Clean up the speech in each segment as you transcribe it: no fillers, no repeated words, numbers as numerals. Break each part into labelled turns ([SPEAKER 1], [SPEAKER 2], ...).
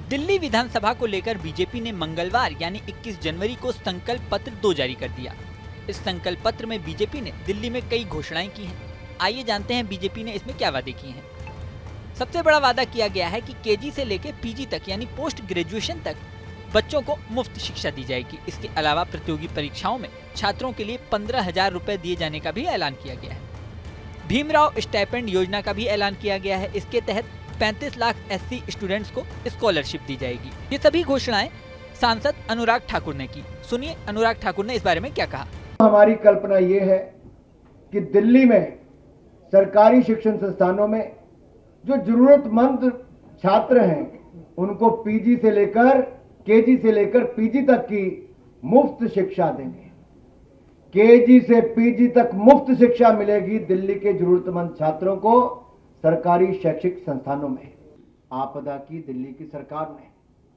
[SPEAKER 1] दिल्ली विधानसभा को लेकर बीजेपी ने मंगलवार यानी 21 जनवरी को संकल्प पत्र 2 जारी कर दिया। इस संकल्प पत्र में बीजेपी ने दिल्ली में कई घोषणाएं की हैं। आइए जानते हैं बीजेपी ने इसमें क्या वादे किए हैं। सबसे बड़ा वादा किया गया है कि केजी से लेकर पीजी तक यानी पोस्ट ग्रेजुएशन तक बच्चों को मुफ्त शिक्षा दी जाएगी। इसके अलावा प्रतियोगी परीक्षाओं में छात्रों के लिए 15,000 रुपए दिए जाने का भी ऐलान किया गया है। भीमराव स्टाइपेंड योजना का भी ऐलान किया गया है। इसके तहत 35 लाख SC स्टूडेंट्स को स्कॉलरशिप दी जाएगी। ये सभी घोषणाएं सांसद अनुराग ठाकुर ने की। सुनिए अनुराग ठाकुर ने इस बारे में क्या कहा।
[SPEAKER 2] हमारी कल्पना ये है कि दिल्ली में सरकारी शिक्षण संस्थानों में जो जरूरतमंद छात्र हैं उनको पीजी से लेकर केजी से लेकर पीजी तक की मुफ्त शिक्षा देंगे। केजी से पीजी तक मुफ्त शिक्षा मिलेगी दिल्ली के जरूरतमंद छात्रों को सरकारी शैक्षिक संस्थानों में। आपदा की दिल्ली की सरकार ने,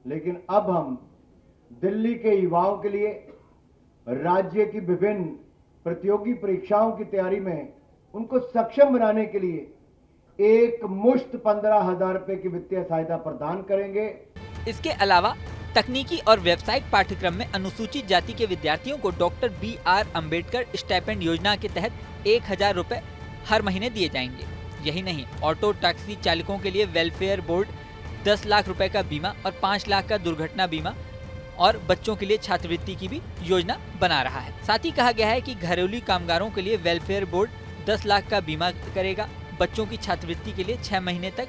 [SPEAKER 2] लेकिन अब हम दिल्ली के युवाओं के लिए राज्य की विभिन्न प्रतियोगी परीक्षाओं की तैयारी में उनको सक्षम बनाने के लिए एक मुश्त 15,000 रुपए की वित्तीय सहायता प्रदान करेंगे।
[SPEAKER 1] इसके अलावा तकनीकी और व्यावसायिक पाठ्यक्रम में अनुसूचित जाति के विद्यार्थियों को डॉक्टर BR अम्बेडकर स्टाइपेंड योजना के तहत 1,000 रुपए हर महीने दिए जाएंगे। यही नहीं, ऑटो टैक्सी चालकों के लिए वेलफेयर बोर्ड 10 लाख रुपए का बीमा और 5 लाख का दुर्घटना बीमा और बच्चों के लिए छात्रवृत्ति की भी योजना बना रहा है। साथ ही कहा गया है कि घरेलू कामगारों के लिए वेलफेयर बोर्ड 10 लाख का बीमा करेगा। बच्चों की छात्रवृत्ति के लिए 6 महीने तक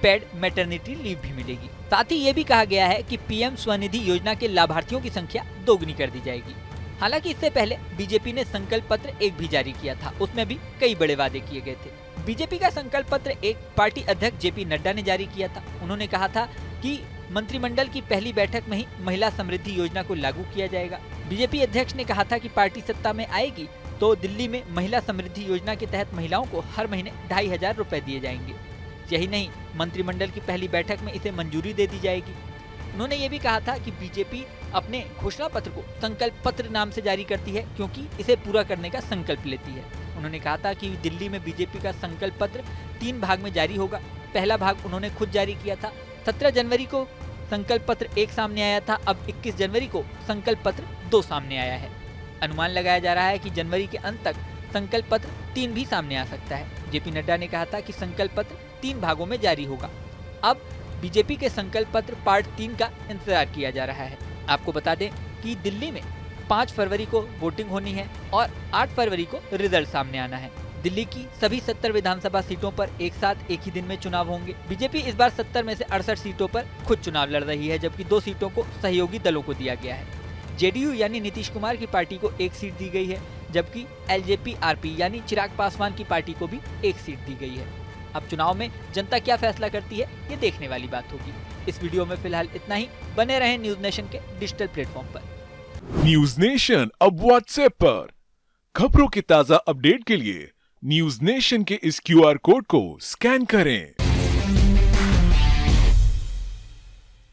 [SPEAKER 1] पेड मैटरनिटी लीव भी मिलेगी। साथ ही ये भी कहा गया है कि PM स्वनिधि योजना के लाभार्थियों की संख्या दोगुनी कर दी जाएगी। हालांकि इससे पहले बीजेपी ने संकल्प पत्र 1 भी जारी किया था। उसमें भी कई बड़े वादे किए गए थे। बीजेपी का संकल्प पत्र 1 पार्टी अध्यक्ष JP नड्डा ने जारी किया था। उन्होंने कहा था कि मंत्रिमंडल की पहली बैठक में ही महिला समृद्धि योजना को लागू किया जाएगा। बीजेपी अध्यक्ष ने कहा था कि पार्टी सत्ता में आएगी तो दिल्ली में महिला समृद्धि योजना के तहत महिलाओं को हर महीने 2,500 रुपए दिए जाएंगे। यही नहीं, मंत्रिमंडल की पहली बैठक में इसे मंजूरी दे दी जाएगी। उन्होंने ये भी कहा था कि बीजेपी अपने घोषणा पत्र को संकल्प पत्र नाम से जारी करती है क्योंकि इसे पूरा करने का संकल्प लेती है। उन्होंने कहा था कि दिल्ली में बीजेपी का संकल्प पत्र 3 भाग में जारी होगा। पहला भाग उन्होंने खुद जारी किया था। 17 जनवरी को संकल्प पत्र 1 सामने आया था। अब 21 जनवरी को संकल्प पत्र 2 सामने आया है। अनुमान लगाया जा रहा है कि जनवरी के अंत तक संकल्प पत्र 3 भी सामने आ सकता है। JP नड्डा ने कहा था कि संकल्प पत्र 3 भागों में जारी होगा। अब बीजेपी के संकल्प पत्र पार्ट 3 का इंतजार किया जा रहा है। आपको बता दें कि दिल्ली में 5 फरवरी को वोटिंग होनी है और 8 फरवरी को रिजल्ट सामने आना है। दिल्ली की सभी 70 विधानसभा सीटों पर एक साथ एक ही दिन में चुनाव होंगे। बीजेपी इस बार 70 में से 68 सीटों पर खुद चुनाव लड़ रही है, जबकि 2 सीटों को सहयोगी दलों को दिया गया है। JDU यानी नीतीश कुमार की पार्टी को 1 सीट दी गई है, जबकि LJP-RP यानी चिराग पासवान की पार्टी को भी 1 सीट दी गई है। अब चुनाव में जनता क्या फैसला करती है, ये देखने वाली बात होगी। इस वीडियो में फिलहाल इतना ही। बने रहें न्यूज नेशन के डिजिटल प्लेटफॉर्म पर।
[SPEAKER 3] न्यूज नेशन अब व्हाट्सएप पर खबरों के ताजा अपडेट के लिए न्यूज नेशन के इस QR कोड को स्कैन करें।